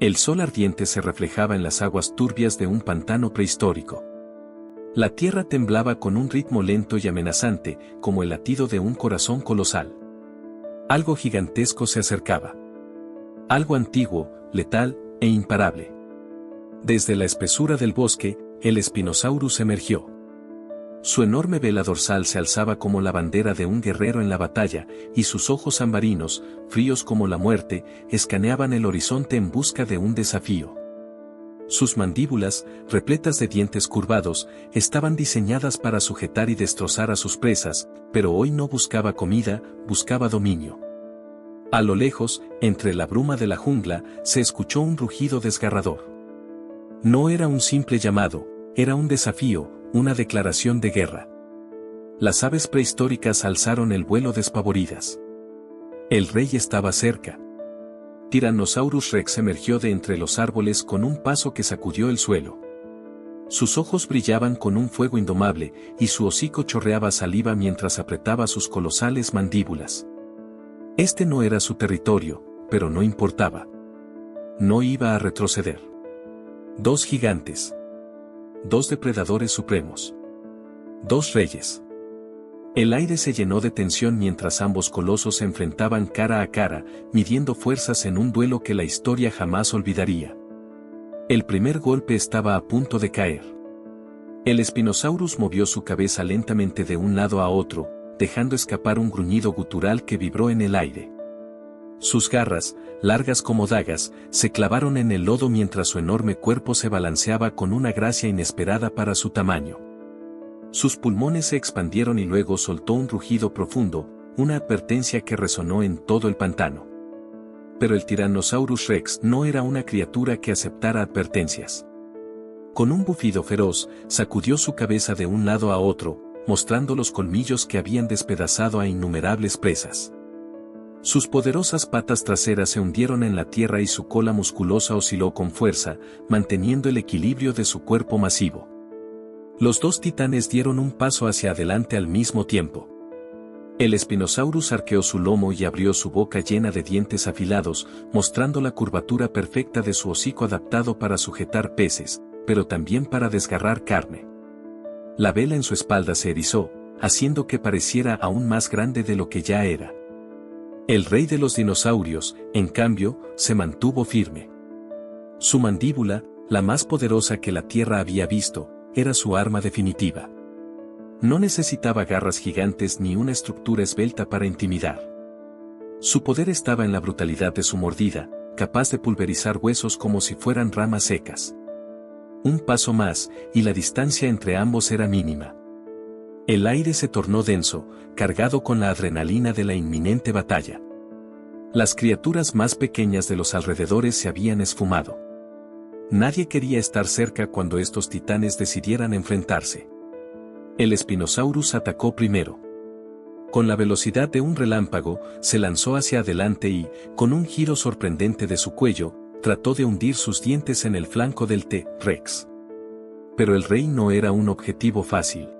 El sol ardiente se reflejaba en las aguas turbias de un pantano prehistórico. La tierra temblaba con un ritmo lento y amenazante, como el latido de un corazón colosal. Algo gigantesco se acercaba. Algo antiguo, letal e imparable. Desde la espesura del bosque, el Spinosaurus emergió. Su enorme vela dorsal se alzaba como la bandera de un guerrero en la batalla, y sus ojos ambarinos, fríos como la muerte, escaneaban el horizonte en busca de un desafío. Sus mandíbulas, repletas de dientes curvados, estaban diseñadas para sujetar y destrozar a sus presas, pero hoy no buscaba comida, buscaba dominio. A lo lejos, entre la bruma de la jungla, se escuchó un rugido desgarrador. No era un simple llamado, era un desafío, una declaración de guerra. Las aves prehistóricas alzaron el vuelo despavoridas. El rey estaba cerca. Tyrannosaurus Rex emergió de entre los árboles con un paso que sacudió el suelo. Sus ojos brillaban con un fuego indomable, y su hocico chorreaba saliva mientras apretaba sus colosales mandíbulas. Este no era su territorio, pero no importaba. No iba a retroceder. Dos gigantes. Dos depredadores supremos. Dos reyes. El aire se llenó de tensión mientras ambos colosos se enfrentaban cara a cara, midiendo fuerzas en un duelo que la historia jamás olvidaría. El primer golpe estaba a punto de caer. El Spinosaurus movió su cabeza lentamente de un lado a otro, dejando escapar un gruñido gutural que vibró en el aire. Sus garras, largas como dagas, se clavaron en el lodo mientras su enorme cuerpo se balanceaba con una gracia inesperada para su tamaño. Sus pulmones se expandieron y luego soltó un rugido profundo, una advertencia que resonó en todo el pantano. Pero el Tyrannosaurus Rex no era una criatura que aceptara advertencias. Con un bufido feroz, sacudió su cabeza de un lado a otro, mostrando los colmillos que habían despedazado a innumerables presas. Sus poderosas patas traseras se hundieron en la tierra y su cola musculosa osciló con fuerza, manteniendo el equilibrio de su cuerpo masivo. Los dos titanes dieron un paso hacia adelante al mismo tiempo. El Spinosaurus arqueó su lomo y abrió su boca llena de dientes afilados, mostrando la curvatura perfecta de su hocico adaptado para sujetar peces, pero también para desgarrar carne. La vela en su espalda se erizó, haciendo que pareciera aún más grande de lo que ya era. El rey de los dinosaurios, en cambio, se mantuvo firme. Su mandíbula, la más poderosa que la Tierra había visto, era su arma definitiva. No necesitaba garras gigantes ni una estructura esbelta para intimidar. Su poder estaba en la brutalidad de su mordida, capaz de pulverizar huesos como si fueran ramas secas. Un paso más, y la distancia entre ambos era mínima. El aire se tornó denso, cargado con la adrenalina de la inminente batalla. Las criaturas más pequeñas de los alrededores se habían esfumado. Nadie quería estar cerca cuando estos titanes decidieran enfrentarse. El Spinosaurus atacó primero. Con la velocidad de un relámpago, se lanzó hacia adelante y, con un giro sorprendente de su cuello, trató de hundir sus dientes en el flanco del T-Rex. Pero el rey no era un objetivo fácil.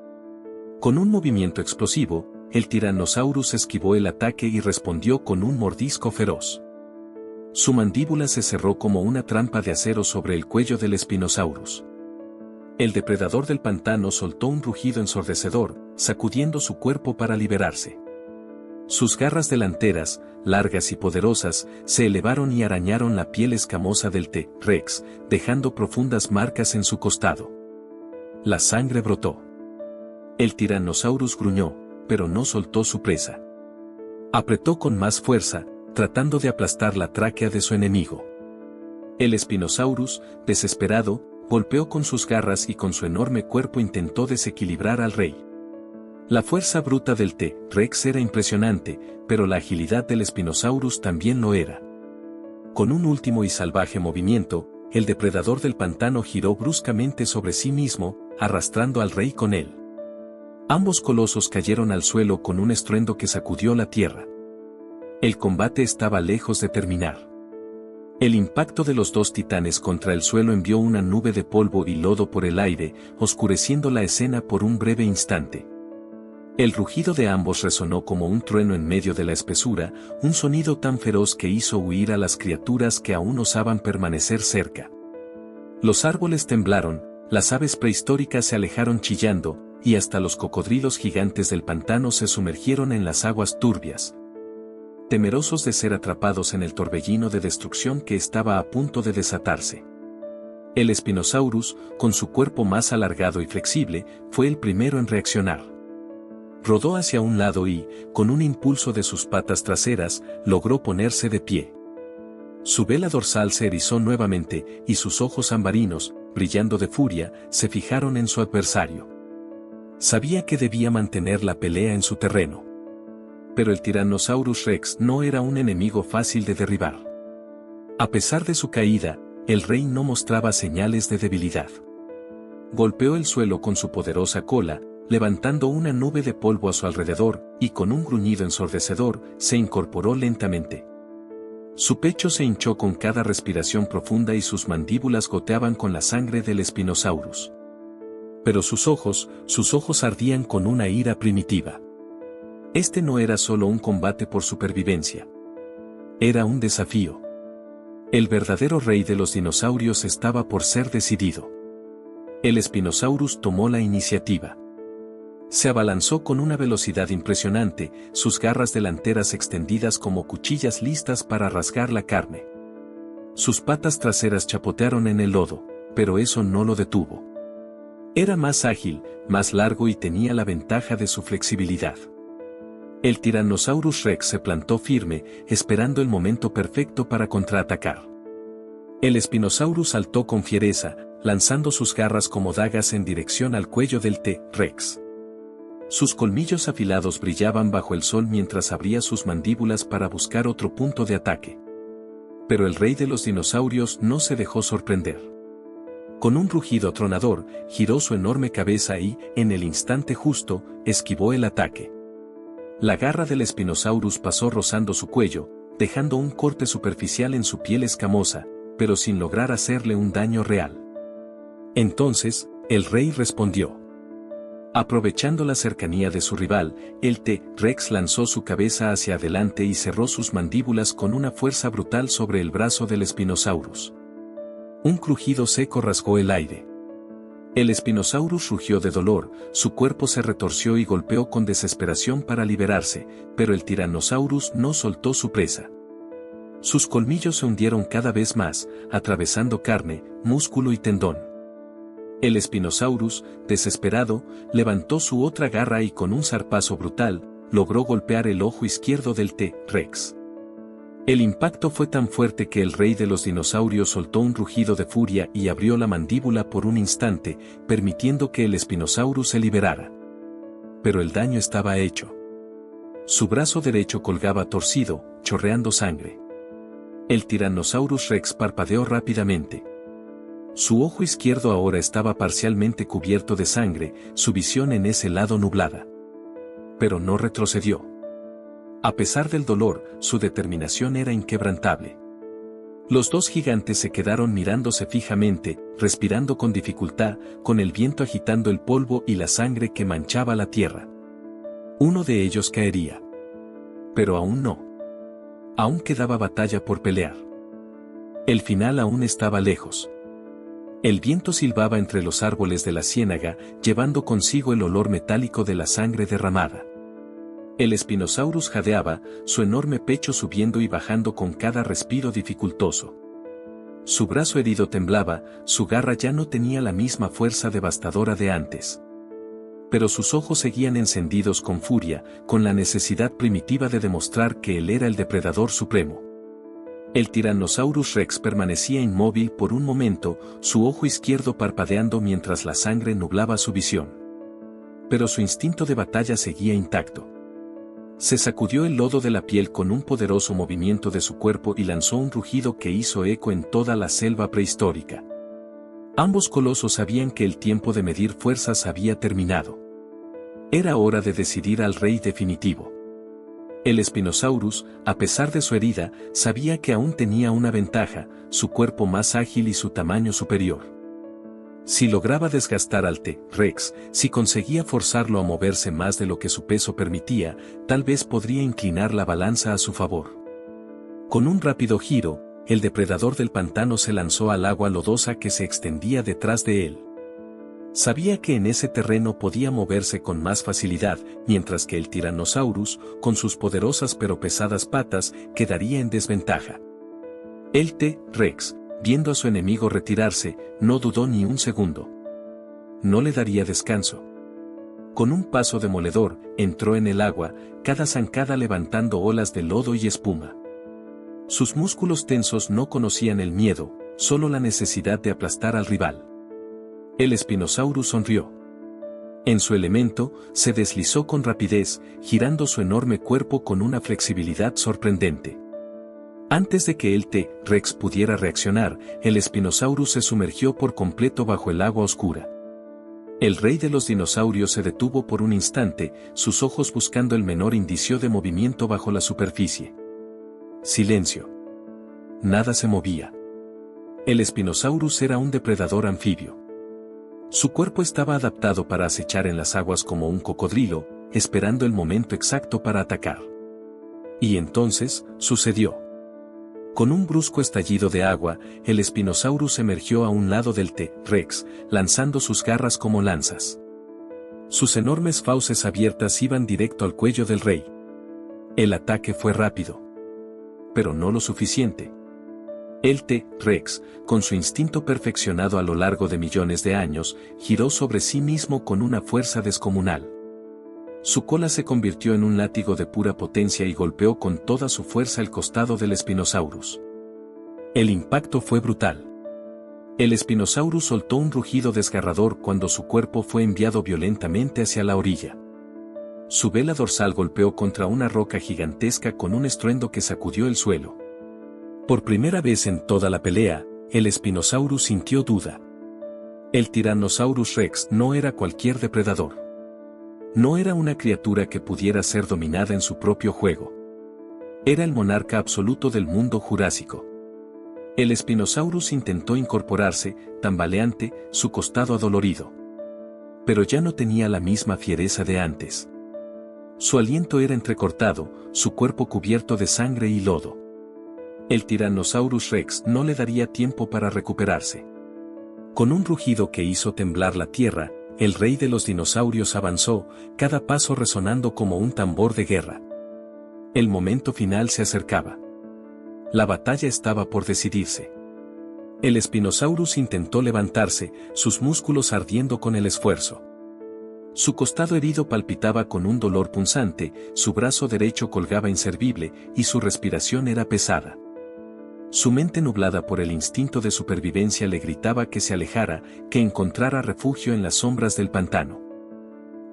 Con un movimiento explosivo, el Tyrannosaurus esquivó el ataque y respondió con un mordisco feroz. Su mandíbula se cerró como una trampa de acero sobre el cuello del Spinosaurus. El depredador del pantano soltó un rugido ensordecedor, sacudiendo su cuerpo para liberarse. Sus garras delanteras, largas y poderosas, se elevaron y arañaron la piel escamosa del T-Rex, dejando profundas marcas en su costado. La sangre brotó. El Tyrannosaurus gruñó, pero no soltó su presa. Apretó con más fuerza, tratando de aplastar la tráquea de su enemigo. El Spinosaurus, desesperado, golpeó con sus garras y con su enorme cuerpo intentó desequilibrar al rey. La fuerza bruta del T-Rex era impresionante, pero la agilidad del Spinosaurus también lo era. Con un último y salvaje movimiento, el depredador del pantano giró bruscamente sobre sí mismo, arrastrando al rey con él. Ambos colosos cayeron al suelo con un estruendo que sacudió la tierra. El combate estaba lejos de terminar. El impacto de los dos titanes contra el suelo envió una nube de polvo y lodo por el aire, oscureciendo la escena por un breve instante. El rugido de ambos resonó como un trueno en medio de la espesura, un sonido tan feroz que hizo huir a las criaturas que aún osaban permanecer cerca. Los árboles temblaron, las aves prehistóricas se alejaron chillando, y hasta los cocodrilos gigantes del pantano se sumergieron en las aguas turbias, temerosos de ser atrapados en el torbellino de destrucción que estaba a punto de desatarse. El Spinosaurus, con su cuerpo más alargado y flexible, fue el primero en reaccionar. Rodó hacia un lado y, con un impulso de sus patas traseras, logró ponerse de pie. Su vela dorsal se erizó nuevamente, y sus ojos ambarinos, brillando de furia, se fijaron en su adversario. Sabía que debía mantener la pelea en su terreno. Pero el Tyrannosaurus Rex no era un enemigo fácil de derribar. A pesar de su caída, el rey no mostraba señales de debilidad. Golpeó el suelo con su poderosa cola, levantando una nube de polvo a su alrededor, y con un gruñido ensordecedor, se incorporó lentamente. Su pecho se hinchó con cada respiración profunda y sus mandíbulas goteaban con la sangre del Spinosaurus. Pero sus ojos ardían con una ira primitiva. Este no era solo un combate por supervivencia. Era un desafío. El verdadero rey de los dinosaurios estaba por ser decidido. El Spinosaurus tomó la iniciativa. Se abalanzó con una velocidad impresionante, sus garras delanteras extendidas como cuchillas listas para rasgar la carne. Sus patas traseras chapotearon en el lodo, pero eso no lo detuvo. Era más ágil, más largo y tenía la ventaja de su flexibilidad. El Tyrannosaurus Rex se plantó firme, esperando el momento perfecto para contraatacar. El Spinosaurus saltó con fiereza, lanzando sus garras como dagas en dirección al cuello del T-Rex. Sus colmillos afilados brillaban bajo el sol mientras abría sus mandíbulas para buscar otro punto de ataque. Pero el rey de los dinosaurios no se dejó sorprender. Con un rugido atronador, giró su enorme cabeza y, en el instante justo, esquivó el ataque. La garra del Spinosaurus pasó rozando su cuello, dejando un corte superficial en su piel escamosa, pero sin lograr hacerle un daño real. Entonces, el rey respondió. Aprovechando la cercanía de su rival, el T-Rex lanzó su cabeza hacia adelante y cerró sus mandíbulas con una fuerza brutal sobre el brazo del Spinosaurus. Un crujido seco rasgó el aire. El Spinosaurus rugió de dolor, su cuerpo se retorció y golpeó con desesperación para liberarse, pero el Tyrannosaurus no soltó su presa. Sus colmillos se hundieron cada vez más, atravesando carne, músculo y tendón. El Spinosaurus, desesperado, levantó su otra garra y con un zarpazo brutal, logró golpear el ojo izquierdo del T-Rex. El impacto fue tan fuerte que el rey de los dinosaurios soltó un rugido de furia y abrió la mandíbula por un instante, permitiendo que el Spinosaurus se liberara. Pero el daño estaba hecho. Su brazo derecho colgaba torcido, chorreando sangre. El Tyrannosaurus Rex parpadeó rápidamente. Su ojo izquierdo ahora estaba parcialmente cubierto de sangre, su visión en ese lado nublada. Pero no retrocedió. A pesar del dolor, su determinación era inquebrantable. Los dos gigantes se quedaron mirándose fijamente, respirando con dificultad, con el viento agitando el polvo y la sangre que manchaba la tierra. Uno de ellos caería. Pero aún no. Aún quedaba batalla por pelear. El final aún estaba lejos. El viento silbaba entre los árboles de la ciénaga, llevando consigo el olor metálico de la sangre derramada. El Spinosaurus jadeaba, su enorme pecho subiendo y bajando con cada respiro dificultoso. Su brazo herido temblaba, su garra ya no tenía la misma fuerza devastadora de antes. Pero sus ojos seguían encendidos con furia, con la necesidad primitiva de demostrar que él era el depredador supremo. El Tyrannosaurus Rex permanecía inmóvil por un momento, su ojo izquierdo parpadeando mientras la sangre nublaba su visión. Pero su instinto de batalla seguía intacto. Se sacudió el lodo de la piel con un poderoso movimiento de su cuerpo y lanzó un rugido que hizo eco en toda la selva prehistórica. Ambos colosos sabían que el tiempo de medir fuerzas había terminado. Era hora de decidir al rey definitivo. El Spinosaurus, a pesar de su herida, sabía que aún tenía una ventaja, su cuerpo más ágil y su tamaño superior. Si lograba desgastar al T-Rex, si conseguía forzarlo a moverse más de lo que su peso permitía, tal vez podría inclinar la balanza a su favor. Con un rápido giro, el depredador del pantano se lanzó al agua lodosa que se extendía detrás de él. Sabía que en ese terreno podía moverse con más facilidad, mientras que el Tyrannosaurus, con sus poderosas pero pesadas patas, quedaría en desventaja. El T-Rex, viendo a su enemigo retirarse, no dudó ni un segundo. No le daría descanso. Con un paso demoledor, entró en el agua, cada zancada levantando olas de lodo y espuma. Sus músculos tensos no conocían el miedo, solo la necesidad de aplastar al rival. El Spinosaurus sonrió. En su elemento, se deslizó con rapidez, girando su enorme cuerpo con una flexibilidad sorprendente. Antes de que el T-Rex pudiera reaccionar, el Spinosaurus se sumergió por completo bajo el agua oscura. El rey de los dinosaurios se detuvo por un instante, sus ojos buscando el menor indicio de movimiento bajo la superficie. Silencio. Nada se movía. El Spinosaurus era un depredador anfibio. Su cuerpo estaba adaptado para acechar en las aguas como un cocodrilo, esperando el momento exacto para atacar. Y entonces, sucedió. Con un brusco estallido de agua, el Spinosaurus emergió a un lado del T-Rex, lanzando sus garras como lanzas. Sus enormes fauces abiertas iban directo al cuello del rey. El ataque fue rápido. Pero no lo suficiente. El T-Rex, con su instinto perfeccionado a lo largo de millones de años, giró sobre sí mismo con una fuerza descomunal. Su cola se convirtió en un látigo de pura potencia y golpeó con toda su fuerza el costado del Spinosaurus. El impacto fue brutal. El Spinosaurus soltó un rugido desgarrador cuando su cuerpo fue enviado violentamente hacia la orilla. Su vela dorsal golpeó contra una roca gigantesca con un estruendo que sacudió el suelo. Por primera vez en toda la pelea, el Spinosaurus sintió duda. El Tyrannosaurus Rex no era cualquier depredador. No era una criatura que pudiera ser dominada en su propio juego. Era el monarca absoluto del mundo jurásico. El Spinosaurus intentó incorporarse, tambaleante, su costado adolorido. Pero ya no tenía la misma fiereza de antes. Su aliento era entrecortado, su cuerpo cubierto de sangre y lodo. El Tyrannosaurus Rex no le daría tiempo para recuperarse. Con un rugido que hizo temblar la tierra, el rey de los dinosaurios avanzó, cada paso resonando como un tambor de guerra. El momento final se acercaba. La batalla estaba por decidirse. El Spinosaurus intentó levantarse, sus músculos ardiendo con el esfuerzo. Su costado herido palpitaba con un dolor punzante, su brazo derecho colgaba inservible, y su respiración era pesada. Su mente nublada por el instinto de supervivencia le gritaba que se alejara, que encontrara refugio en las sombras del pantano.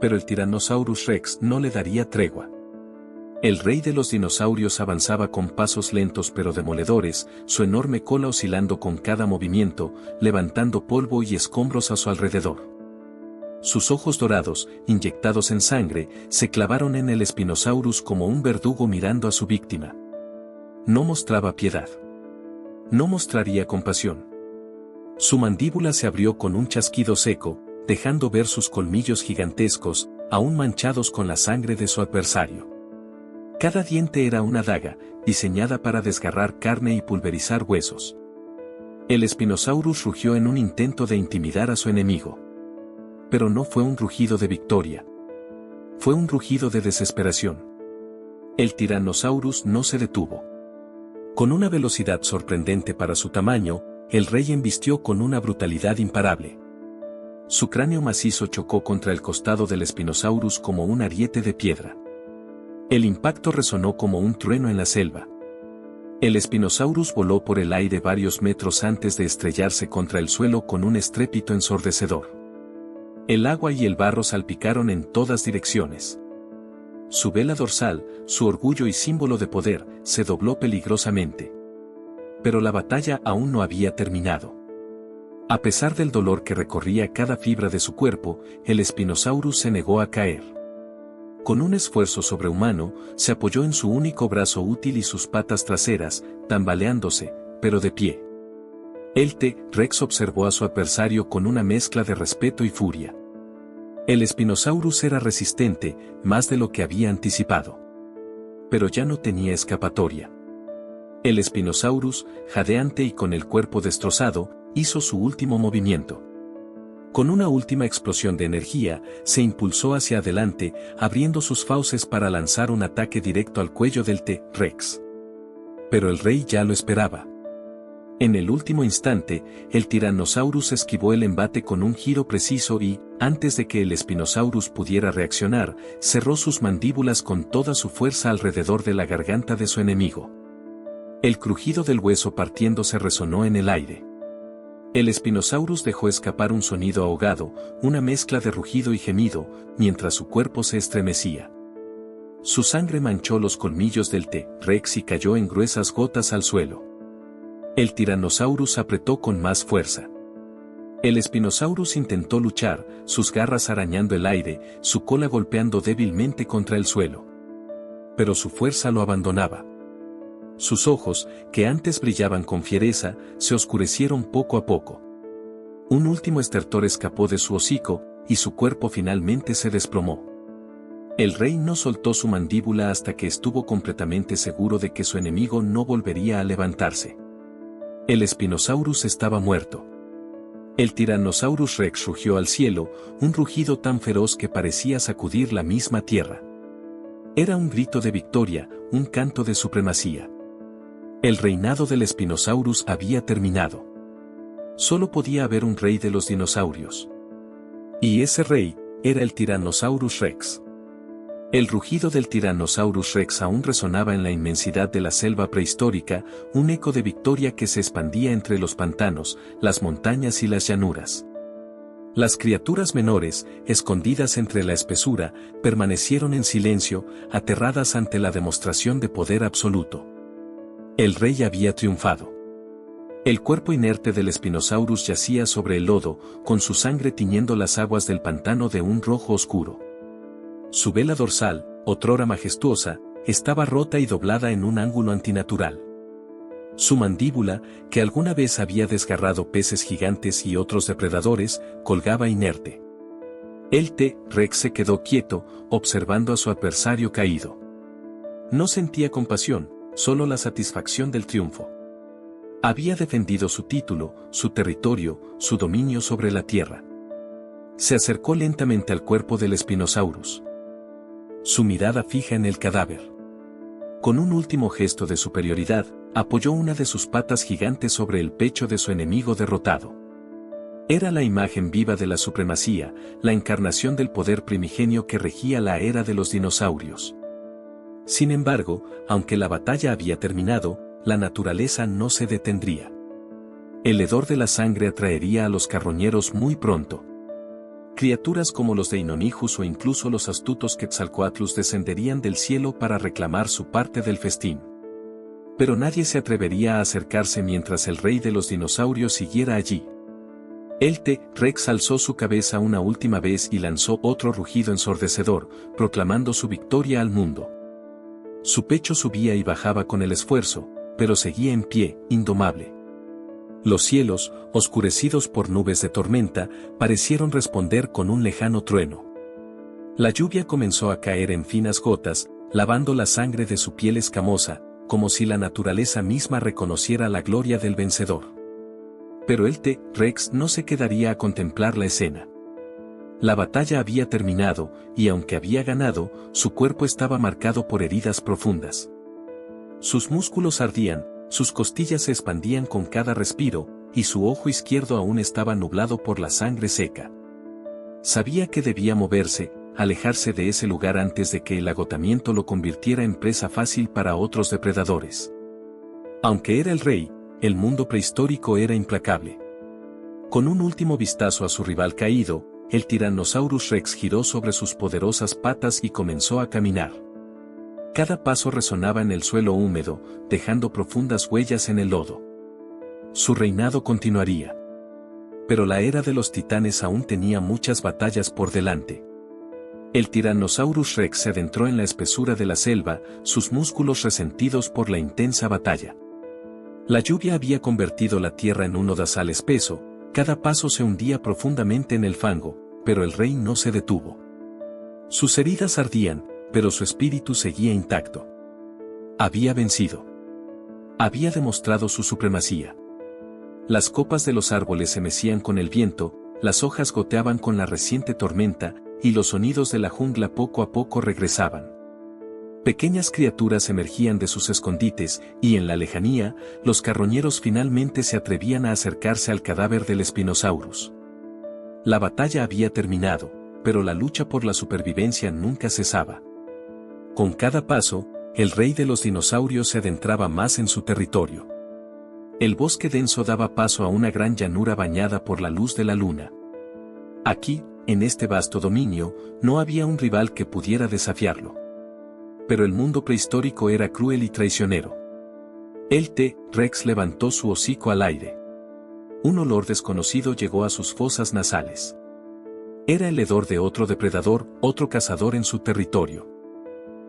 Pero el Tyrannosaurus Rex no le daría tregua. El rey de los dinosaurios avanzaba con pasos lentos pero demoledores, su enorme cola oscilando con cada movimiento, levantando polvo y escombros a su alrededor. Sus ojos dorados, inyectados en sangre, se clavaron en el Spinosaurus como un verdugo mirando a su víctima. No mostraba piedad. No mostraría compasión. Su mandíbula se abrió con un chasquido seco, dejando ver sus colmillos gigantescos, aún manchados con la sangre de su adversario. Cada diente era una daga, diseñada para desgarrar carne y pulverizar huesos. El Spinosaurus rugió en un intento de intimidar a su enemigo. Pero no fue un rugido de victoria. Fue un rugido de desesperación. El Tyrannosaurus no se detuvo. Con una velocidad sorprendente para su tamaño, el rey embistió con una brutalidad imparable. Su cráneo macizo chocó contra el costado del Spinosaurus como un ariete de piedra. El impacto resonó como un trueno en la selva. El Spinosaurus voló por el aire varios metros antes de estrellarse contra el suelo con un estrépito ensordecedor. El agua y el barro salpicaron en todas direcciones. Su vela dorsal, su orgullo y símbolo de poder, se dobló peligrosamente. Pero la batalla aún no había terminado. A pesar del dolor que recorría cada fibra de su cuerpo, el Spinosaurus se negó a caer. Con un esfuerzo sobrehumano, se apoyó en su único brazo útil y sus patas traseras, tambaleándose, pero de pie. El T-Rex observó a su adversario con una mezcla de respeto y furia. El Spinosaurus era resistente, más de lo que había anticipado. Pero ya no tenía escapatoria. El Spinosaurus, jadeante y con el cuerpo destrozado, hizo su último movimiento. Con una última explosión de energía, se impulsó hacia adelante, abriendo sus fauces para lanzar un ataque directo al cuello del T-Rex. Pero el rey ya lo esperaba. En el último instante, el Tyrannosaurus esquivó el embate con un giro preciso y, antes de que el Spinosaurus pudiera reaccionar, cerró sus mandíbulas con toda su fuerza alrededor de la garganta de su enemigo. El crujido del hueso partiéndose resonó en el aire. El Spinosaurus dejó escapar un sonido ahogado, una mezcla de rugido y gemido, mientras su cuerpo se estremecía. Su sangre manchó los colmillos del T-Rex y cayó en gruesas gotas al suelo. El Tyrannosaurus apretó con más fuerza. El Spinosaurus intentó luchar, sus garras arañando el aire, su cola golpeando débilmente contra el suelo. Pero su fuerza lo abandonaba. Sus ojos, que antes brillaban con fiereza, se oscurecieron poco a poco. Un último estertor escapó de su hocico, y su cuerpo finalmente se desplomó. El rey no soltó su mandíbula hasta que estuvo completamente seguro de que su enemigo no volvería a levantarse. El Spinosaurus estaba muerto. El Tyrannosaurus Rex rugió al cielo, un rugido tan feroz que parecía sacudir la misma tierra. Era un grito de victoria, un canto de supremacía. El reinado del Spinosaurus había terminado. Solo podía haber un rey de los dinosaurios. Y ese rey, era el Tyrannosaurus Rex. El rugido del Tyrannosaurus Rex aún resonaba en la inmensidad de la selva prehistórica, un eco de victoria que se expandía entre los pantanos, las montañas y las llanuras. Las criaturas menores, escondidas entre la espesura, permanecieron en silencio, aterradas ante la demostración de poder absoluto. El rey había triunfado. El cuerpo inerte del Spinosaurus yacía sobre el lodo, con su sangre tiñendo las aguas del pantano de un rojo oscuro. Su vela dorsal, otrora majestuosa, estaba rota y doblada en un ángulo antinatural. Su mandíbula, que alguna vez había desgarrado peces gigantes y otros depredadores, colgaba inerte. El T-Rex se quedó quieto, observando a su adversario caído. No sentía compasión, solo la satisfacción del triunfo. Había defendido su título, su territorio, su dominio sobre la tierra. Se acercó lentamente al cuerpo del Spinosaurus. Su mirada fija en el cadáver. Con un último gesto de superioridad, apoyó una de sus patas gigantes sobre el pecho de su enemigo derrotado. Era la imagen viva de la supremacía, la encarnación del poder primigenio que regía la era de los dinosaurios. Sin embargo, aunque la batalla había terminado, la naturaleza no se detendría. El hedor de la sangre atraería a los carroñeros muy pronto. Criaturas como los de Inonijus o incluso los astutos Quetzalcoatlus descenderían del cielo para reclamar su parte del festín. Pero nadie se atrevería a acercarse mientras el rey de los dinosaurios siguiera allí. El T-Rex alzó su cabeza una última vez y lanzó otro rugido ensordecedor, proclamando su victoria al mundo. Su pecho subía y bajaba con el esfuerzo, pero seguía en pie, indomable. Los cielos, oscurecidos por nubes de tormenta, parecieron responder con un lejano trueno. La lluvia comenzó a caer en finas gotas, lavando la sangre de su piel escamosa, como si la naturaleza misma reconociera la gloria del vencedor. Pero el T-Rex no se quedaría a contemplar la escena. La batalla había terminado, y aunque había ganado, su cuerpo estaba marcado por heridas profundas. Sus músculos ardían, sus costillas se expandían con cada respiro, y su ojo izquierdo aún estaba nublado por la sangre seca. Sabía que debía moverse, alejarse de ese lugar antes de que el agotamiento lo convirtiera en presa fácil para otros depredadores. Aunque era el rey, el mundo prehistórico era implacable. Con un último vistazo a su rival caído, el Tyrannosaurus Rex giró sobre sus poderosas patas y comenzó a caminar. Cada paso resonaba en el suelo húmedo, dejando profundas huellas en el lodo. Su reinado continuaría. Pero la era de los titanes aún tenía muchas batallas por delante. El Tyrannosaurus Rex se adentró en la espesura de la selva, sus músculos resentidos por la intensa batalla. La lluvia había convertido la tierra en un lodazal espeso, cada paso se hundía profundamente en el fango, pero el rey no se detuvo. Sus heridas ardían, pero su espíritu seguía intacto. Había vencido. Había demostrado su supremacía. Las copas de los árboles se mecían con el viento, las hojas goteaban con la reciente tormenta, y los sonidos de la jungla poco a poco regresaban. Pequeñas criaturas emergían de sus escondites, y en la lejanía, los carroñeros finalmente se atrevían a acercarse al cadáver del Spinosaurus. La batalla había terminado, pero la lucha por la supervivencia nunca cesaba. Con cada paso, el rey de los dinosaurios se adentraba más en su territorio. El bosque denso daba paso a una gran llanura bañada por la luz de la luna. Aquí, en este vasto dominio, no había un rival que pudiera desafiarlo. Pero el mundo prehistórico era cruel y traicionero. El T-Rex levantó su hocico al aire. Un olor desconocido llegó a sus fosas nasales. Era el hedor de otro depredador, otro cazador en su territorio.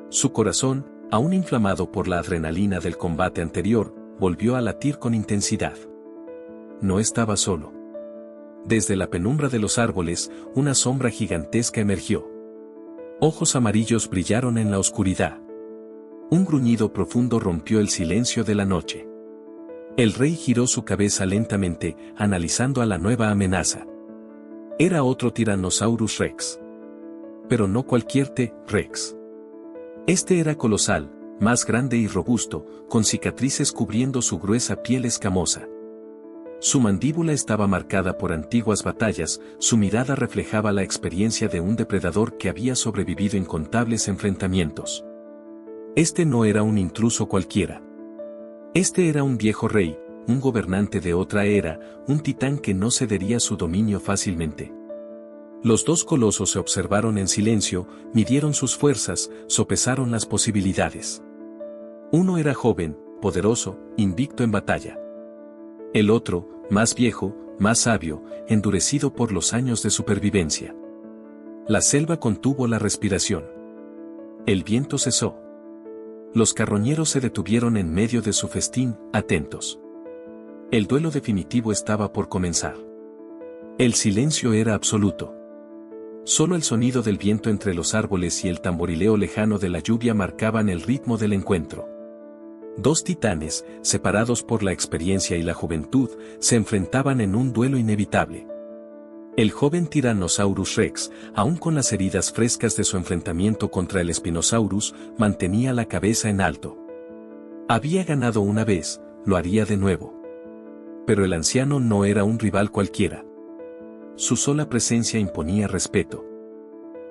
Su corazón, aún inflamado por la adrenalina del combate anterior, volvió a latir con intensidad. No estaba solo. Desde la penumbra de los árboles, una sombra gigantesca emergió. Ojos amarillos brillaron en la oscuridad. Un gruñido profundo rompió el silencio de la noche. El rey giró su cabeza lentamente, analizando a la nueva amenaza. Era otro Tyrannosaurus Rex. Pero no cualquier T-Rex. Este era colosal, más grande y robusto, con cicatrices cubriendo su gruesa piel escamosa. Su mandíbula estaba marcada por antiguas batallas, su mirada reflejaba la experiencia de un depredador que había sobrevivido incontables enfrentamientos. Este no era un intruso cualquiera. Este era un viejo rey, un gobernante de otra era, un titán que no cedería su dominio fácilmente. Los dos colosos se observaron en silencio, midieron sus fuerzas, sopesaron las posibilidades. Uno era joven, poderoso, invicto en batalla. El otro, más viejo, más sabio, endurecido por los años de supervivencia. La selva contuvo la respiración. El viento cesó. Los carroñeros se detuvieron en medio de su festín, atentos. El duelo definitivo estaba por comenzar. El silencio era absoluto. Solo el sonido del viento entre los árboles y el tamborileo lejano de la lluvia marcaban el ritmo del encuentro. Dos titanes, separados por la experiencia y la juventud, se enfrentaban en un duelo inevitable. El joven Tyrannosaurus Rex, aún con las heridas frescas de su enfrentamiento contra el Spinosaurus, mantenía la cabeza en alto. Había ganado una vez, lo haría de nuevo. Pero el anciano no era un rival cualquiera. Su sola presencia imponía respeto.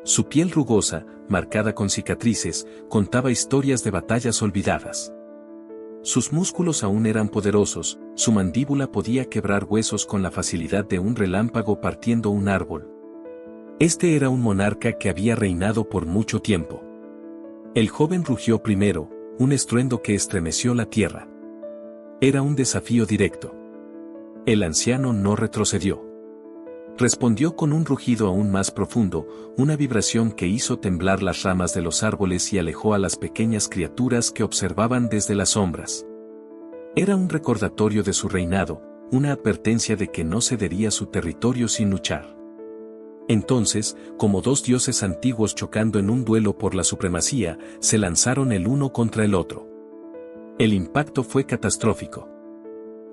Su piel rugosa, marcada con cicatrices, contaba historias de batallas olvidadas. Sus músculos aún eran poderosos, su mandíbula podía quebrar huesos con la facilidad de un relámpago partiendo un árbol. Este era un monarca que había reinado por mucho tiempo. El joven rugió primero, un estruendo que estremeció la tierra. Era un desafío directo. El anciano no retrocedió. Respondió con un rugido aún más profundo, una vibración que hizo temblar las ramas de los árboles y alejó a las pequeñas criaturas que observaban desde las sombras. Era un recordatorio de su reinado, una advertencia de que no cedería su territorio sin luchar. Entonces, como dos dioses antiguos chocando en un duelo por la supremacía, se lanzaron el uno contra el otro. El impacto fue catastrófico.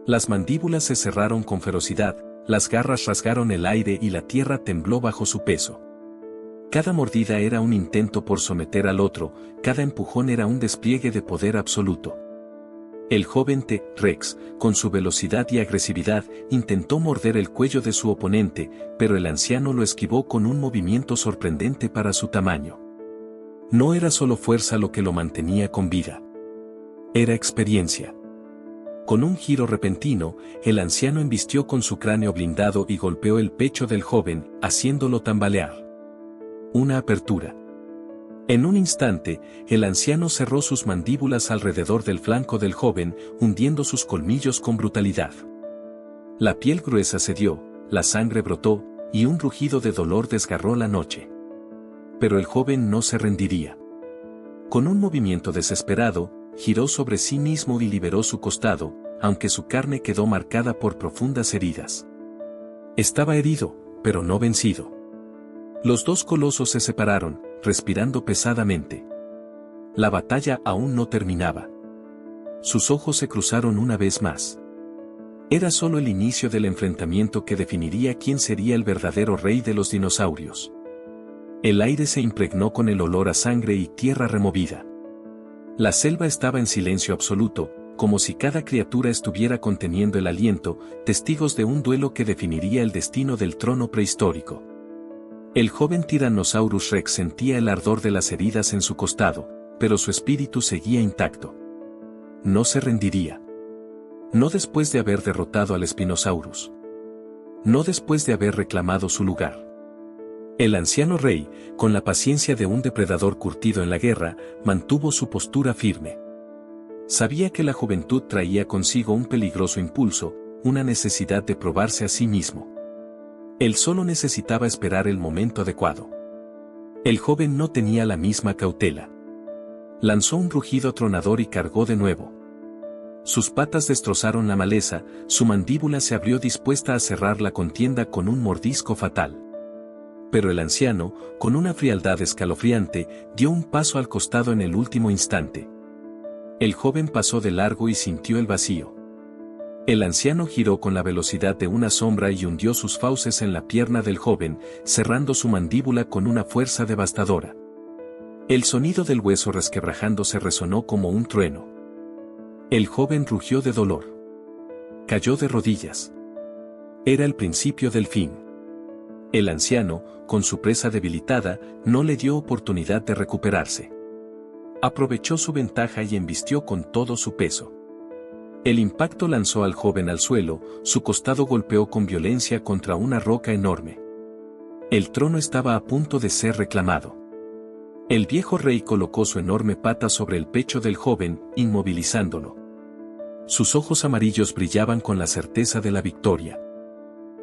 Las mandíbulas se cerraron con ferocidad, las garras rasgaron el aire y la tierra tembló bajo su peso. Cada mordida era un intento por someter al otro, cada empujón era un despliegue de poder absoluto. El joven T-Rex, con su velocidad y agresividad, intentó morder el cuello de su oponente, pero el anciano lo esquivó con un movimiento sorprendente para su tamaño. No era solo fuerza lo que lo mantenía con vida. Era experiencia. Con un giro repentino, el anciano embistió con su cráneo blindado y golpeó el pecho del joven, haciéndolo tambalear. Una apertura. En un instante, el anciano cerró sus mandíbulas alrededor del flanco del joven, hundiendo sus colmillos con brutalidad. La piel gruesa cedió, la sangre brotó, y un rugido de dolor desgarró la noche. Pero el joven no se rendiría. Con un movimiento desesperado, giró sobre sí mismo y liberó su costado, aunque su carne quedó marcada por profundas heridas. Estaba herido, pero no vencido. Los dos colosos se separaron, respirando pesadamente. La batalla aún no terminaba. Sus ojos se cruzaron una vez más. Era solo el inicio del enfrentamiento que definiría quién sería el verdadero rey de los dinosaurios. El aire se impregnó con el olor a sangre y tierra removida. La selva estaba en silencio absoluto, como si cada criatura estuviera conteniendo el aliento, testigos de un duelo que definiría el destino del trono prehistórico. El joven Tyrannosaurus Rex sentía el ardor de las heridas en su costado, pero su espíritu seguía intacto. No se rendiría. No después de haber derrotado al Spinosaurus. No después de haber reclamado su lugar. El anciano rey, con la paciencia de un depredador curtido en la guerra, mantuvo su postura firme. Sabía que la juventud traía consigo un peligroso impulso, una necesidad de probarse a sí mismo. Él solo necesitaba esperar el momento adecuado. El joven no tenía la misma cautela. Lanzó un rugido atronador y cargó de nuevo. Sus patas destrozaron la maleza, su mandíbula se abrió dispuesta a cerrar la contienda con un mordisco fatal. Pero el anciano, con una frialdad escalofriante, dio un paso al costado en el último instante. El joven pasó de largo y sintió el vacío. El anciano giró con la velocidad de una sombra y hundió sus fauces en la pierna del joven, cerrando su mandíbula con una fuerza devastadora. El sonido del hueso resquebrajándose resonó como un trueno. El joven rugió de dolor. Cayó de rodillas. Era el principio del fin. El anciano, con su presa debilitada, no le dio oportunidad de recuperarse. Aprovechó su ventaja y embistió con todo su peso. El impacto lanzó al joven al suelo, su costado golpeó con violencia contra una roca enorme. El trono estaba a punto de ser reclamado. El viejo rey colocó su enorme pata sobre el pecho del joven, inmovilizándolo. Sus ojos amarillos brillaban con la certeza de la victoria.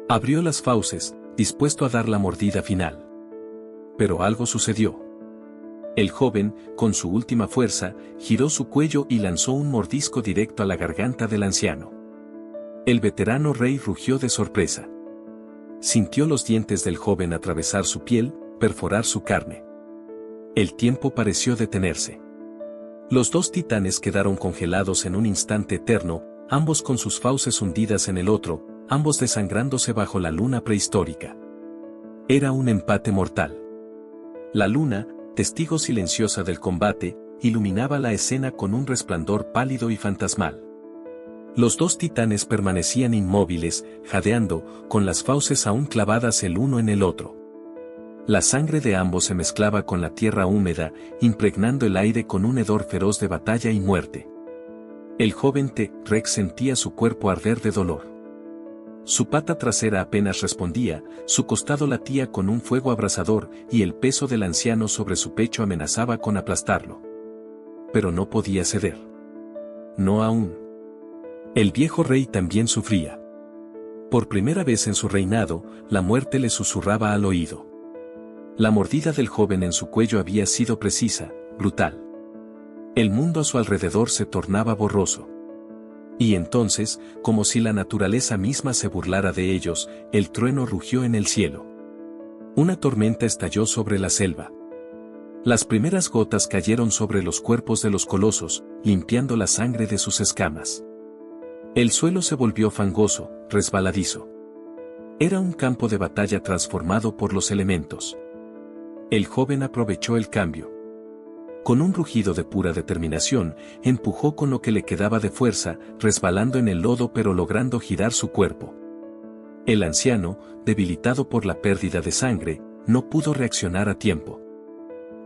Abrió las fauces, dispuesto a dar la mordida final. Pero algo sucedió. El joven, con su última fuerza, giró su cuello y lanzó un mordisco directo a la garganta del anciano. El veterano rey rugió de sorpresa. Sintió los dientes del joven atravesar su piel, perforar su carne. El tiempo pareció detenerse. Los dos titanes quedaron congelados en un instante eterno, ambos con sus fauces hundidas en el otro, ambos desangrándose bajo la luna prehistórica. Era un empate mortal. La luna, testigo silenciosa del combate, iluminaba la escena con un resplandor pálido y fantasmal. Los dos titanes permanecían inmóviles, jadeando, con las fauces aún clavadas el uno en el otro. La sangre de ambos se mezclaba con la tierra húmeda, impregnando el aire con un hedor feroz de batalla y muerte. El joven T-Rex sentía su cuerpo arder de dolor. Su pata trasera apenas respondía, su costado latía con un fuego abrasador y el peso del anciano sobre su pecho amenazaba con aplastarlo. Pero no podía ceder. No aún. El viejo rey también sufría. Por primera vez en su reinado, la muerte le susurraba al oído. La mordida del joven en su cuello había sido precisa, brutal. El mundo a su alrededor se tornaba borroso. Y entonces, como si la naturaleza misma se burlara de ellos, el trueno rugió en el cielo. Una tormenta estalló sobre la selva. Las primeras gotas cayeron sobre los cuerpos de los colosos, limpiando la sangre de sus escamas. El suelo se volvió fangoso, resbaladizo. Era un campo de batalla transformado por los elementos. El joven aprovechó el cambio. Con un rugido de pura determinación, empujó con lo que le quedaba de fuerza, resbalando en el lodo pero logrando girar su cuerpo. El anciano, debilitado por la pérdida de sangre, no pudo reaccionar a tiempo.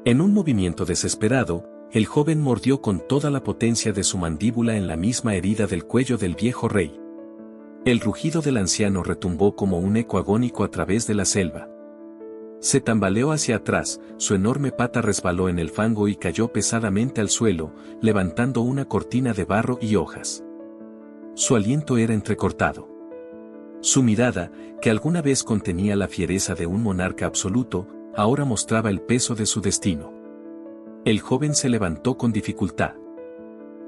En un movimiento desesperado, el joven mordió con toda la potencia de su mandíbula en la misma herida del cuello del viejo rey. El rugido del anciano retumbó como un eco agónico a través de la selva. Se tambaleó hacia atrás, su enorme pata resbaló en el fango y cayó pesadamente al suelo, levantando una cortina de barro y hojas. Su aliento era entrecortado. Su mirada, que alguna vez contenía la fiereza de un monarca absoluto, ahora mostraba el peso de su destino. El joven se levantó con dificultad.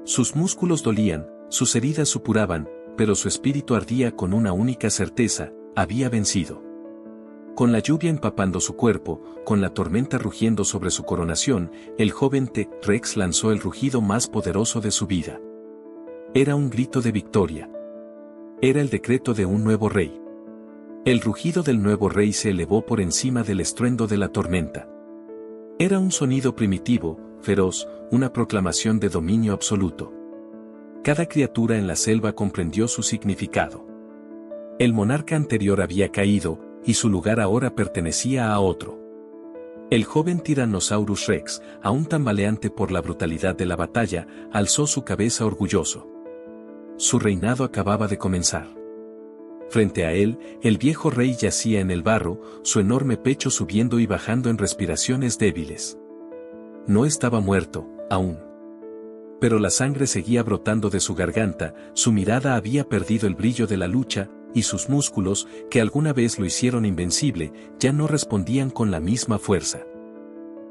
Sus músculos dolían, Sus heridas supuraban, pero su espíritu ardía con una única certeza: había vencido. Con la lluvia empapando su cuerpo, con la tormenta rugiendo sobre su coronación, el joven T-Rex lanzó el rugido más poderoso de su vida. Era un grito de victoria. Era el decreto de un nuevo rey. El rugido del nuevo rey se elevó por encima del estruendo de la tormenta. Era un sonido primitivo, feroz, una proclamación de dominio absoluto. Cada criatura en la selva comprendió su significado. El monarca anterior había caído, y su lugar ahora pertenecía a otro. El joven Tyrannosaurus Rex, aún tambaleante por la brutalidad de la batalla, alzó su cabeza orgulloso. Su reinado acababa de comenzar. Frente a él, el viejo rey yacía en el barro, su enorme pecho subiendo y bajando en respiraciones débiles. No estaba muerto, aún. Pero la sangre seguía brotando de su garganta, su mirada había perdido el brillo de la lucha, y sus músculos, que alguna vez lo hicieron invencible, ya no respondían con la misma fuerza.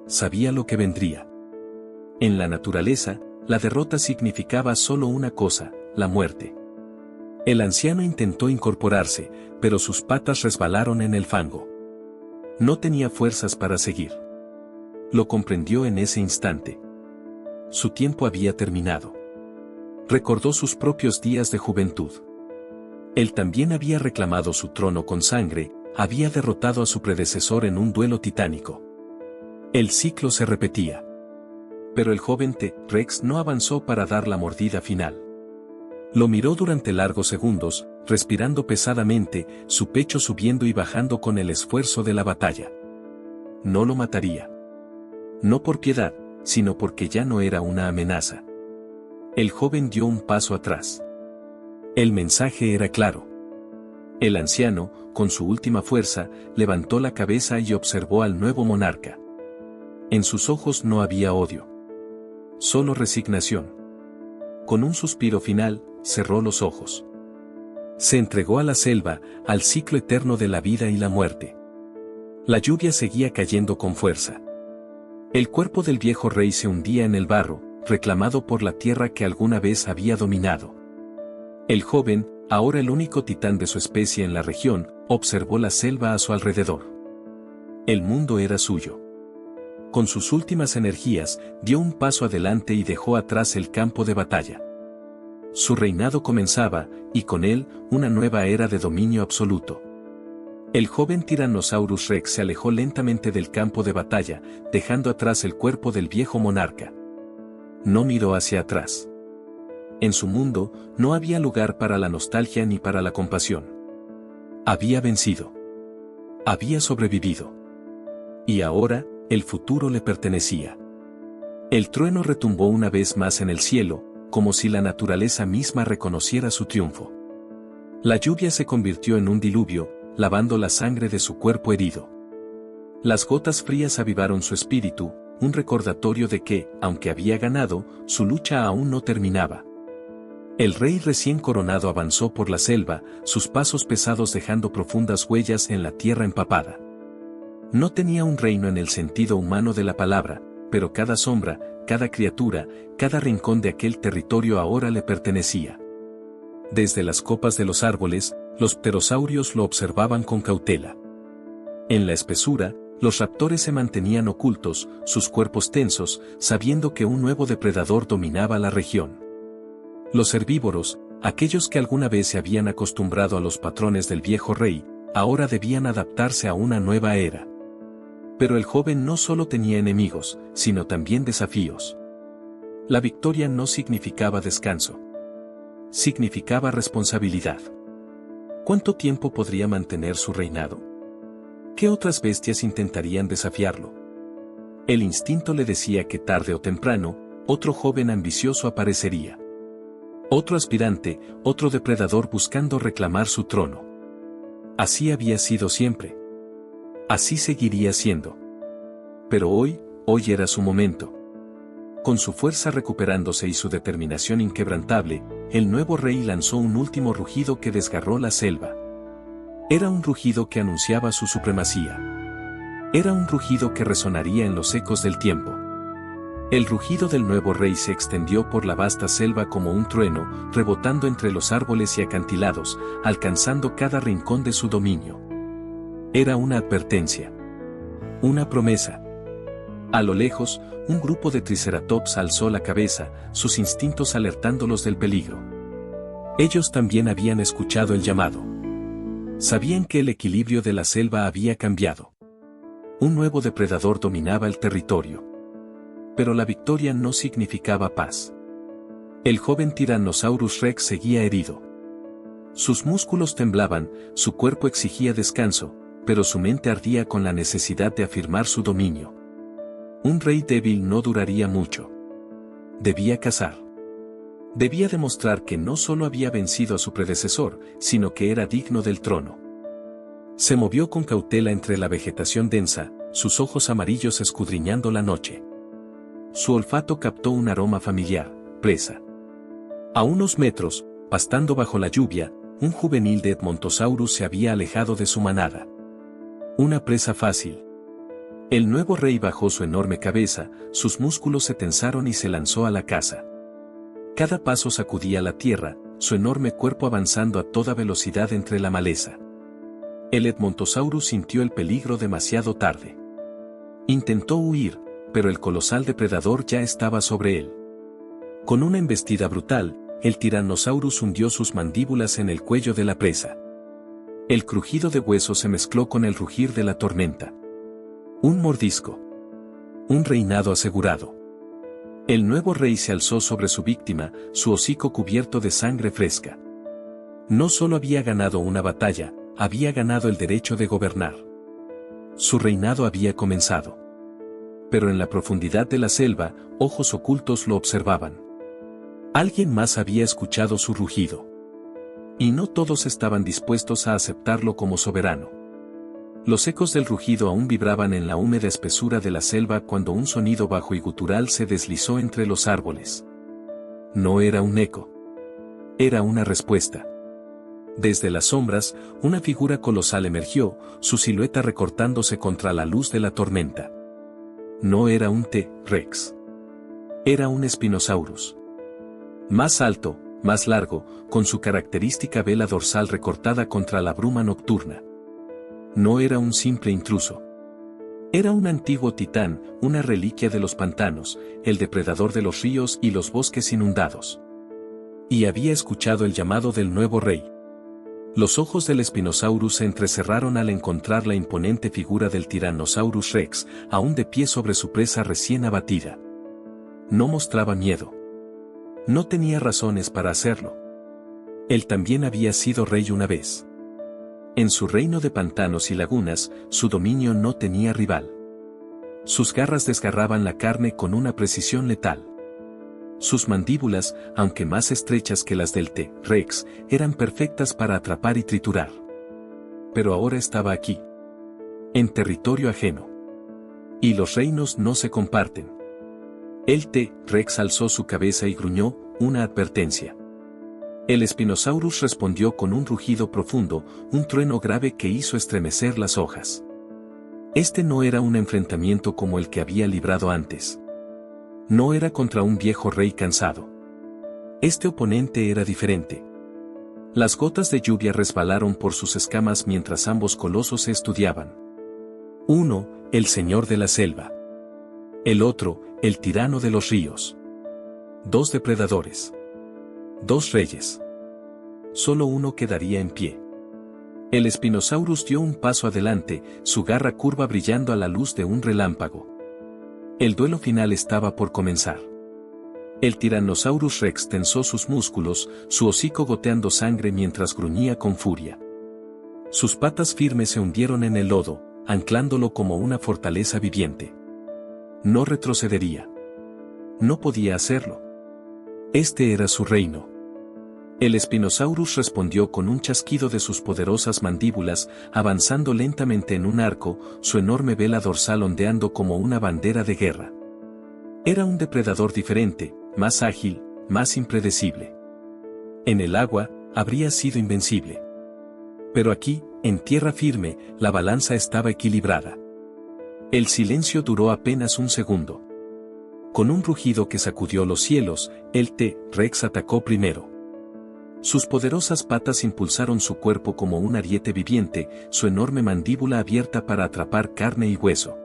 Sabía lo que vendría. En la naturaleza, la derrota significaba solo una cosa: la muerte. El anciano intentó incorporarse, pero sus patas resbalaron en el fango. No tenía fuerzas para seguir. Lo comprendió en ese instante. Su tiempo había terminado. Recordó sus propios días de juventud. Él también había reclamado su trono con sangre, había derrotado a su predecesor en un duelo titánico. El ciclo se repetía. Pero el joven T-Rex no avanzó para dar la mordida final. Lo miró durante largos segundos, respirando pesadamente, su pecho subiendo y bajando con el esfuerzo de la batalla. No lo mataría. No por piedad, sino porque ya no era una amenaza. El joven dio un paso atrás. El mensaje era claro. El anciano, con su última fuerza, levantó la cabeza y observó al nuevo monarca. En sus ojos no había odio. Solo resignación. Con un suspiro final, cerró los ojos. Se entregó a la selva, al ciclo eterno de la vida y la muerte. La lluvia seguía cayendo con fuerza. El cuerpo del viejo rey se hundía en el barro, reclamado por la tierra que alguna vez había dominado. El joven, ahora el único titán de su especie en la región, observó la selva a su alrededor. El mundo era suyo. Con sus últimas energías, dio un paso adelante y dejó atrás el campo de batalla. Su reinado comenzaba, y con él, una nueva era de dominio absoluto. El joven Tyrannosaurus Rex se alejó lentamente del campo de batalla, dejando atrás el cuerpo del viejo monarca. No miró hacia atrás. En su mundo, no había lugar para la nostalgia ni para la compasión. Había vencido. Había sobrevivido. Y ahora, el futuro le pertenecía. El trueno retumbó una vez más en el cielo, como si la naturaleza misma reconociera su triunfo. La lluvia se convirtió en un diluvio, lavando la sangre de su cuerpo herido. Las gotas frías avivaron su espíritu, un recordatorio de que, aunque había ganado, su lucha aún no terminaba. El rey recién coronado avanzó por la selva, sus pasos pesados dejando profundas huellas en la tierra empapada. No tenía un reino en el sentido humano de la palabra, pero cada sombra, cada criatura, cada rincón de aquel territorio ahora le pertenecía. Desde las copas de los árboles, los pterosaurios lo observaban con cautela. En la espesura, los raptores se mantenían ocultos, sus cuerpos tensos, sabiendo que un nuevo depredador dominaba la región. Los herbívoros, aquellos que alguna vez se habían acostumbrado a los patrones del viejo rey, ahora debían adaptarse a una nueva era. Pero el joven no solo tenía enemigos, sino también desafíos. La victoria no significaba descanso. Significaba responsabilidad. ¿Cuánto tiempo podría mantener su reinado? ¿Qué otras bestias intentarían desafiarlo? El instinto le decía que tarde o temprano, otro joven ambicioso aparecería. Otro aspirante, otro depredador buscando reclamar su trono. Así había sido siempre. Así seguiría siendo. Pero hoy era su momento. Con su fuerza recuperándose y su determinación inquebrantable, el nuevo rey lanzó un último rugido que desgarró la selva. Era un rugido que anunciaba su supremacía. Era un rugido que resonaría en los ecos del tiempo. El rugido del nuevo rey se extendió por la vasta selva como un trueno, rebotando entre los árboles y acantilados, alcanzando cada rincón de su dominio. Era una advertencia. Una promesa. A lo lejos, un grupo de triceratops alzó la cabeza, sus instintos alertándolos del peligro. Ellos también habían escuchado el llamado. Sabían que el equilibrio de la selva había cambiado. Un nuevo depredador dominaba el territorio. Pero la victoria no significaba paz. El joven Tyrannosaurus Rex seguía herido. Sus músculos temblaban, su cuerpo exigía descanso, pero su mente ardía con la necesidad de afirmar su dominio. Un rey débil no duraría mucho. Debía cazar. Debía demostrar que no solo había vencido a su predecesor, sino que era digno del trono. Se movió con cautela entre la vegetación densa, sus ojos amarillos escudriñando la noche. Su olfato captó un aroma familiar, presa. A unos metros, pastando bajo la lluvia, un juvenil de Edmontosaurus se había alejado de su manada. Una presa fácil. El nuevo rey bajó su enorme cabeza, sus músculos se tensaron y se lanzó a la caza. Cada paso sacudía la tierra, su enorme cuerpo avanzando a toda velocidad entre la maleza. El Edmontosaurus sintió el peligro demasiado tarde. Intentó huir, pero el colosal depredador ya estaba sobre él. Con una embestida brutal, el Tyrannosaurus hundió sus mandíbulas en el cuello de la presa. El crujido de huesos se mezcló con el rugir de la tormenta. Un mordisco. Un reinado asegurado. El nuevo rey se alzó sobre su víctima, su hocico cubierto de sangre fresca. No solo había ganado una batalla, había ganado el derecho de gobernar. Su reinado había comenzado. Pero en la profundidad de la selva, ojos ocultos lo observaban. Alguien más había escuchado su rugido. Y no todos estaban dispuestos a aceptarlo como soberano. Los ecos del rugido aún vibraban en la húmeda espesura de la selva cuando un sonido bajo y gutural se deslizó entre los árboles. No era un eco. Era una respuesta. Desde las sombras, una figura colosal emergió, su silueta recortándose contra la luz de la tormenta. No era un T-Rex. Era un Spinosaurus. Más alto, más largo, con su característica vela dorsal recortada contra la bruma nocturna. No era un simple intruso. Era un antiguo titán, una reliquia de los pantanos, el depredador de los ríos y los bosques inundados. Y había escuchado el llamado del nuevo rey. Los ojos del Spinosaurus se entrecerraron al encontrar la imponente figura del Tyrannosaurus Rex, aún de pie sobre su presa recién abatida. No mostraba miedo. No tenía razones para hacerlo. Él también había sido rey una vez. En su reino de pantanos y lagunas, su dominio no tenía rival. Sus garras desgarraban la carne con una precisión letal. Sus mandíbulas, aunque más estrechas que las del T-Rex, eran perfectas para atrapar y triturar. Pero ahora estaba aquí. En territorio ajeno. Y los reinos no se comparten. El T-Rex alzó su cabeza y gruñó, una advertencia. El Spinosaurus respondió con un rugido profundo, un trueno grave que hizo estremecer las hojas. Este no era un enfrentamiento como el que había librado antes. No era contra un viejo rey cansado. Este oponente era diferente. Las gotas de lluvia resbalaron por sus escamas mientras ambos colosos se estudiaban. Uno, el señor de la selva. El otro, el tirano de los ríos. Dos depredadores. Dos reyes. Solo uno quedaría en pie. El Spinosaurus dio un paso adelante, su garra curva brillando a la luz de un relámpago. El duelo final estaba por comenzar. El Tyrannosaurus Rex tensó sus músculos, su hocico goteando sangre mientras gruñía con furia. Sus patas firmes se hundieron en el lodo, anclándolo como una fortaleza viviente. No retrocedería. No podía hacerlo. Este era su reino. El Spinosaurus respondió con un chasquido de sus poderosas mandíbulas, avanzando lentamente en un arco, su enorme vela dorsal ondeando como una bandera de guerra. Era un depredador diferente, más ágil, más impredecible. En el agua, habría sido invencible. Pero aquí, en tierra firme, la balanza estaba equilibrada. El silencio duró apenas un segundo. Con un rugido que sacudió los cielos, el T-Rex atacó primero. Sus poderosas patas impulsaron su cuerpo como un ariete viviente, su enorme mandíbula abierta para atrapar carne y hueso.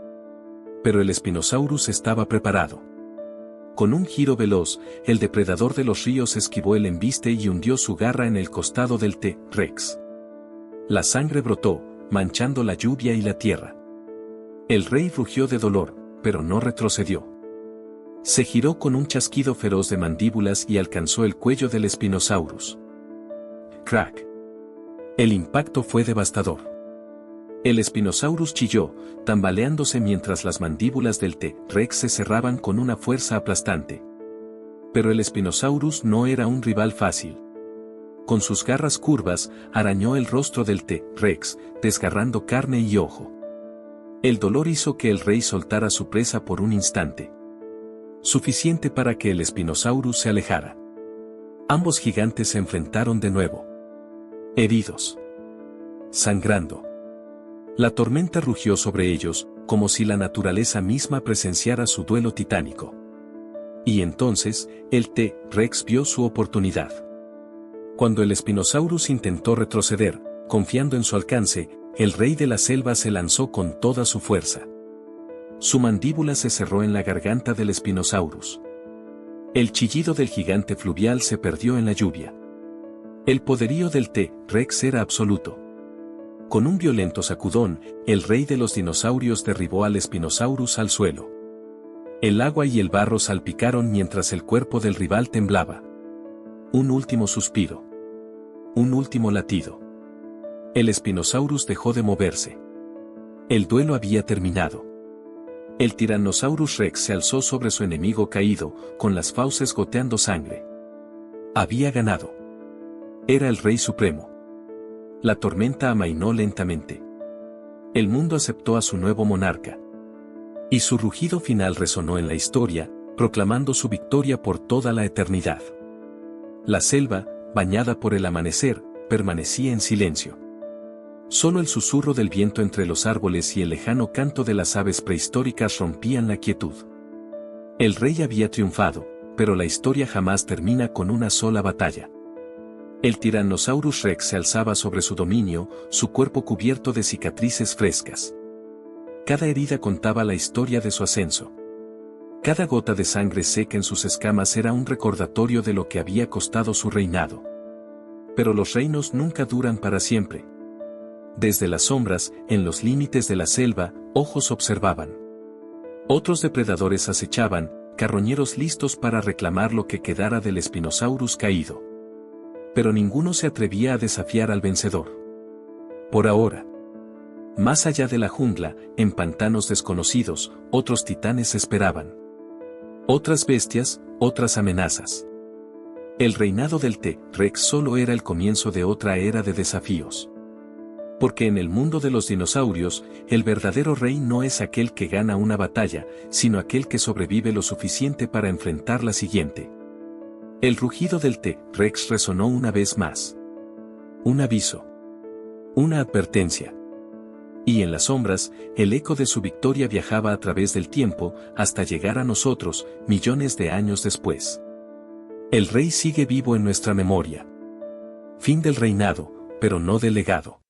Pero el Spinosaurus estaba preparado. Con un giro veloz, el depredador de los ríos esquivó el embiste y hundió su garra en el costado del T-Rex. La sangre brotó, manchando la lluvia y la tierra. El rey rugió de dolor, pero no retrocedió. Se giró con un chasquido feroz de mandíbulas y alcanzó el cuello del Spinosaurus. ¡Crack! El impacto fue devastador. El Spinosaurus chilló, tambaleándose mientras las mandíbulas del T-Rex se cerraban con una fuerza aplastante. Pero el Spinosaurus no era un rival fácil. Con sus garras curvas, arañó el rostro del T-Rex, desgarrando carne y ojo. El dolor hizo que el rey soltara su presa por un instante. Suficiente para que el Spinosaurus se alejara. Ambos gigantes se enfrentaron de nuevo. Heridos. Sangrando. La tormenta rugió sobre ellos, como si la naturaleza misma presenciara su duelo titánico. Y entonces, el T-Rex vio su oportunidad. Cuando el Spinosaurus intentó retroceder, confiando en su alcance, el rey de la selva se lanzó con toda su fuerza. Su mandíbula se cerró en la garganta del Spinosaurus. El chillido del gigante fluvial se perdió en la lluvia. El poderío del T-Rex era absoluto. Con un violento sacudón, el rey de los dinosaurios derribó al Spinosaurus al suelo. El agua y el barro salpicaron mientras el cuerpo del rival temblaba. Un último suspiro. Un último latido. El Spinosaurus dejó de moverse. El duelo había terminado. El Tyrannosaurus Rex se alzó sobre su enemigo caído, con las fauces goteando sangre. Había ganado. Era el Rey Supremo. La tormenta amainó lentamente. El mundo aceptó a su nuevo monarca. Y su rugido final resonó en la historia, proclamando su victoria por toda la eternidad. La selva, bañada por el amanecer, permanecía en silencio. Solo el susurro del viento entre los árboles y el lejano canto de las aves prehistóricas rompían la quietud. El rey había triunfado, pero la historia jamás termina con una sola batalla. El Tyrannosaurus Rex se alzaba sobre su dominio, su cuerpo cubierto de cicatrices frescas. Cada herida contaba la historia de su ascenso. Cada gota de sangre seca en sus escamas era un recordatorio de lo que había costado su reinado. Pero los reinos nunca duran para siempre. Desde las sombras, en los límites de la selva, ojos observaban. Otros depredadores acechaban, carroñeros listos para reclamar lo que quedara del Spinosaurus caído. Pero ninguno se atrevía a desafiar al vencedor. Por ahora. Más allá de la jungla, en pantanos desconocidos, otros titanes esperaban. Otras bestias, otras amenazas. El reinado del T-Rex solo era el comienzo de otra era de desafíos. Porque en el mundo de los dinosaurios, el verdadero rey no es aquel que gana una batalla, sino aquel que sobrevive lo suficiente para enfrentar la siguiente. El rugido del T-Rex resonó una vez más. Un aviso. Una advertencia. Y en las sombras, el eco de su victoria viajaba a través del tiempo, hasta llegar a nosotros, millones de años después. El rey sigue vivo en nuestra memoria. Fin del reinado, pero no del legado.